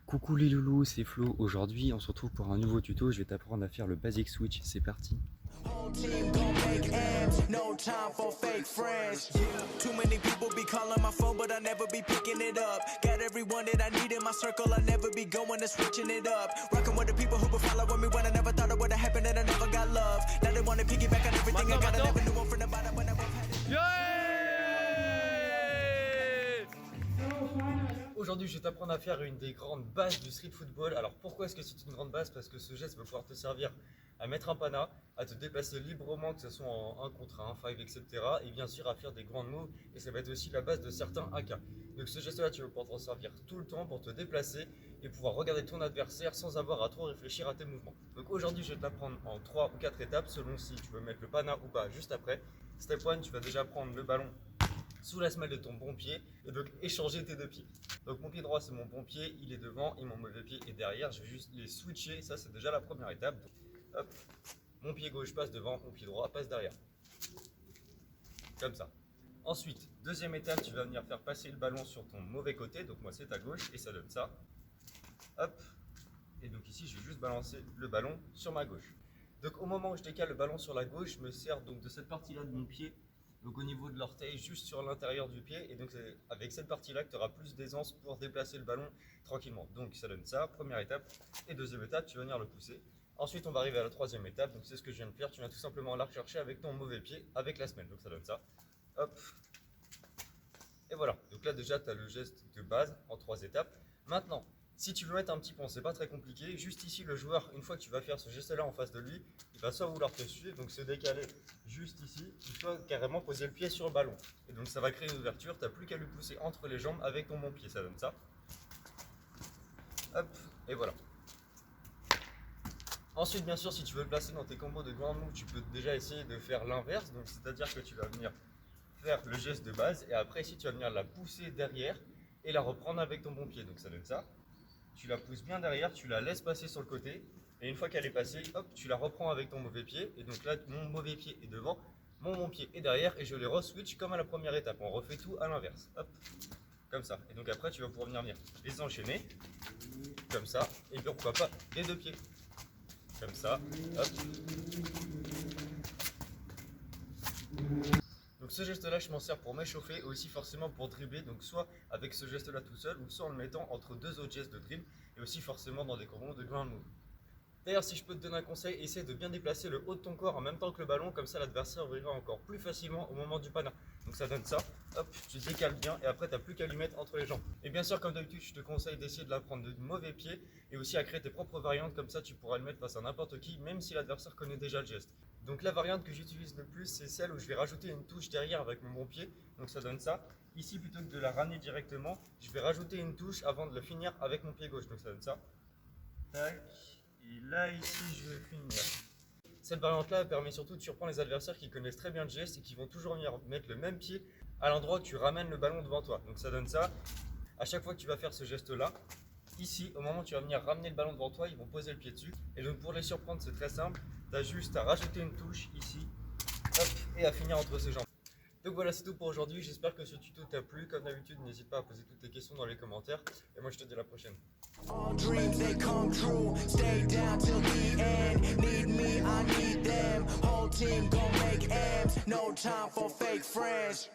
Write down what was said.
Coucou les loulous, c'est Flo. Aujourd'hui, on se retrouve pour un nouveau tuto. Je vais t'apprendre à faire le basic switch. C'est parti. Team gon' make ends, no time for fake friends. Too many people be calling my phone, but I never be picking it up. Got everyone that I need in my circle, I never be going and switching it up. Rocking with the people who been following me when I never thought it would've happened and I never got love. Now they wanna piggyback on everything I got, I never knew one from the bottom when I was Aujourd'hui, je vais t'apprendre à faire une des grandes bases du street football. Alors pourquoi est-ce que c'est une grande base? Parce que ce geste va pouvoir te servir à mettre un pana, à te déplacer librement, que ce soit en 1 contre 1, 5, etc. Et bien sûr à faire des grandes moves. Et ça va être aussi la base de certains AK. Donc ce geste-là, tu vas pouvoir t'en servir tout le temps pour te déplacer et pouvoir regarder ton adversaire sans avoir à trop réfléchir à tes mouvements. Donc aujourd'hui, je vais t'apprendre en 3 ou 4 étapes selon si tu veux mettre le pana ou pas juste après. Step 1, tu vas déjà prendre le ballon sous la semelle de ton bon pied et donc échanger tes deux pieds. Donc mon pied droit c'est mon bon pied, il est devant et mon mauvais pied est derrière. Je vais juste les switcher, ça c'est déjà la première étape. Donc, hop, mon pied gauche passe devant, mon pied droit passe derrière. Comme ça. Ensuite, deuxième étape, tu vas venir faire passer le ballon sur ton mauvais côté, donc moi c'est ta gauche et ça donne ça. Hop, et donc ici je vais juste balancer le ballon sur ma gauche. Donc au moment où je décale le ballon sur la gauche, je me sers donc de cette partie là de mon pied. Donc au niveau de l'orteil, juste sur l'intérieur du pied. Et donc c'est avec cette partie-là que tu auras plus d'aisance pour déplacer le ballon tranquillement. Donc ça donne ça, première étape. Et deuxième étape, tu vas venir le pousser. Ensuite, on va arriver à la troisième étape. Donc c'est ce que je viens de faire. Tu viens tout simplement la rechercher avec ton mauvais pied, avec la semelle. Donc ça donne ça. Hop. Et voilà. Donc là déjà, tu as le geste de base en 3 étapes. Maintenant, si tu veux mettre un petit pont, c'est pas très compliqué. Juste ici, le joueur, une fois que tu vas faire ce geste-là en face de lui, il va soit vouloir te suivre, donc se décaler juste ici, ou soit carrément poser le pied sur le ballon. Et donc ça va créer une ouverture, tu n'as plus qu'à lui pousser entre les jambes avec ton bon pied, ça donne ça. Hop, et voilà. Ensuite, bien sûr, si tu veux le placer dans tes combos de grand move, tu peux déjà essayer de faire l'inverse. Donc c'est-à-dire que tu vas venir faire le geste de base, et après ici, tu vas venir la pousser derrière et la reprendre avec ton bon pied. Donc ça donne ça. Tu la pousses bien derrière, tu la laisses passer sur le côté, et une fois qu'elle est passée, hop, tu la reprends avec ton mauvais pied, et donc là, mon mauvais pied est devant, mon bon pied est derrière, et je les re-switch comme à la première étape. On refait tout à l'inverse, hop, comme ça. Et donc après, tu vas pouvoir venir les enchaîner, comme ça, et puis pourquoi pas les deux pieds, comme ça, hop. Donc ce geste-là, je m'en sers pour m'échauffer et aussi forcément pour dribbler, donc soit avec ce geste-là tout seul ou soit en le mettant entre deux autres gestes de dribble et aussi forcément dans des combos de ground move. D'ailleurs, si je peux te donner un conseil, essaie de bien déplacer le haut de ton corps en même temps que le ballon, comme ça l'adversaire verra encore plus facilement au moment du pana. Donc ça donne ça, hop, tu décales bien et après tu n'as plus qu'à lui mettre entre les jambes. Et bien sûr, comme d'habitude, je te conseille d'essayer de la prendre de mauvais pied et aussi à créer tes propres variantes, comme ça tu pourras le mettre face à n'importe qui, même si l'adversaire connaît déjà le geste. Donc la variante que j'utilise le plus, c'est celle où je vais rajouter une touche derrière avec mon bon pied, donc ça donne ça. Ici, plutôt que de la ramener directement, je vais rajouter une touche avant de le finir avec mon pied gauche, donc ça donne ça. Tac. Et là, ici, je vais finir. Cette variante-là permet surtout de surprendre les adversaires qui connaissent très bien le geste et qui vont toujours venir mettre le même pied à l'endroit où tu ramènes le ballon devant toi. Donc ça donne ça. À chaque fois que tu vas faire ce geste-là, ici, au moment où tu vas venir ramener le ballon devant toi, ils vont poser le pied dessus. Et donc pour les surprendre, c'est très simple. Tu as juste à rajouter une touche ici, hop, et à finir entre ses jambes. Donc voilà, c'est tout pour aujourd'hui. J'espère que ce tuto t'a plu. Comme d'habitude, n'hésite pas à poser toutes tes questions dans les commentaires. Et moi, je te dis à la prochaine. all dreams they come true. Stay down till the end. Need me, I need them. Whole team gon' make ends. No time for fake friends.